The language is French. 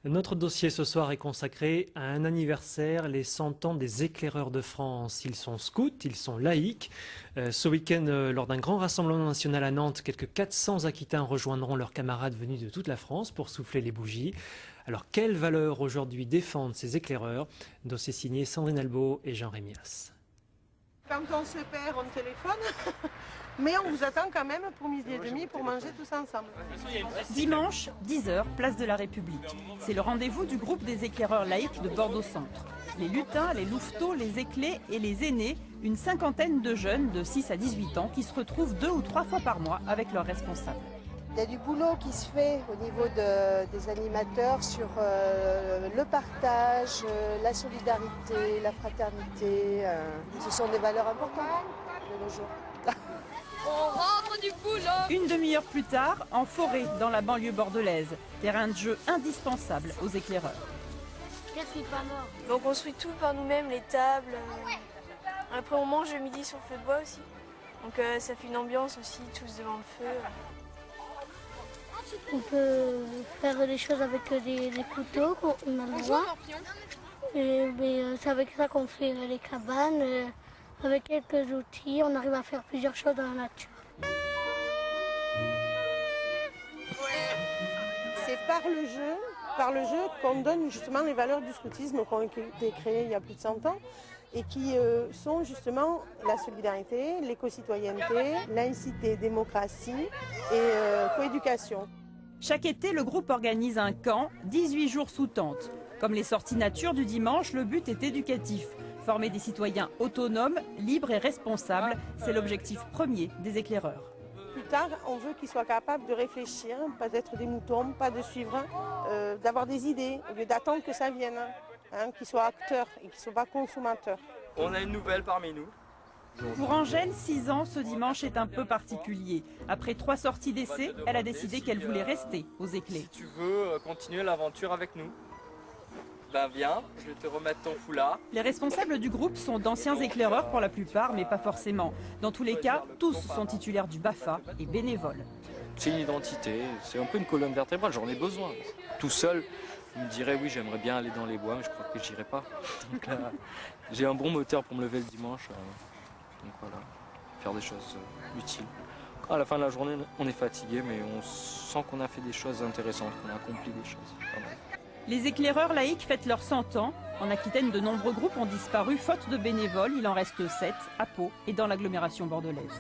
Notre dossier ce soir est consacré à un anniversaire, les 100 ans des éclaireurs de France. Ils sont scouts, ils sont laïcs. Ce week-end, lors d'un grand rassemblement national à Nantes, quelques 400 Aquitains rejoindront leurs camarades venus de toute la France pour souffler les bougies. Alors, quelles valeurs aujourd'hui défendent ces éclaireurs? Dossier signé Sandrine Albault et Jean Rémias. Quand on se perd, on téléphone, mais on vous attend quand même pour midi et demi pour manger tous ensemble. Dimanche, 10h, place de la République. C'est le rendez-vous du groupe des éclaireurs laïcs de Bordeaux-Centre. Les lutins, les louveteaux, les éclés et les aînés, une cinquantaine de jeunes de 6 à 18 ans qui se retrouvent 2 ou 3 fois par mois avec leurs responsables. Il y a du boulot qui se fait au niveau des animateurs sur le partage, la solidarité, la fraternité. Ce sont des valeurs importantes de nos jours. On rentre du boulot. Une demi-heure plus tard, en forêt, dans la banlieue bordelaise. Terrain de jeu indispensable aux éclaireurs. Qu'est-ce qui est pas mort? On construit tout par nous-mêmes, les tables. Après on mange le midi sur le feu de bois aussi. Donc ça fait une ambiance aussi, tous devant le feu. On peut faire des choses avec des couteaux qu'on a le droit. C'est avec ça qu'on fait les cabanes. Avec quelques outils, on arrive à faire plusieurs choses dans la nature. C'est par le jeu qu'on donne justement les valeurs du scoutisme qui ont été créées il y a plus de 100 ans et qui sont justement la solidarité, l'éco-citoyenneté, laïcité, démocratie et coéducation. Chaque été, le groupe organise un camp, 18 jours sous tente. Comme les sorties nature du dimanche, le but est éducatif. Former des citoyens autonomes, libres et responsables, c'est l'objectif premier des éclaireurs. Plus tard, on veut qu'ils soient capables de réfléchir, pas d'être des moutons, pas de suivre, d'avoir des idées, au lieu d'attendre que ça vienne, qu'ils soient acteurs et qu'ils ne soient pas consommateurs. On a une nouvelle parmi nous. Pour Angèle, 6 ans, ce dimanche est un peu particulier. Après 3 sorties d'essai, elle a décidé qu'elle voulait rester aux éclés. Si tu veux continuer l'aventure avec nous, ben viens, je vais te remettre ton foulard. Les responsables du groupe sont d'anciens éclaireurs pour la plupart, mais pas forcément. Dans tous les cas, tous sont titulaires du BAFA et bénévoles. C'est une identité, c'est un peu une colonne vertébrale, j'en ai besoin. Tout seul, je me dirais oui, j'aimerais bien aller dans les bois, mais je crois que j'irai pas. Donc là, j'ai un bon moteur pour me lever le dimanche. Donc voilà, faire des choses utiles. À la fin de la journée, on est fatigué, mais on sent qu'on a fait des choses intéressantes, qu'on a accompli des choses. Pas mal. Les éclaireurs laïcs fêtent leurs 100 ans. En Aquitaine, de nombreux groupes ont disparu faute de bénévoles. Il en reste 7 à Pau et dans l'agglomération bordelaise.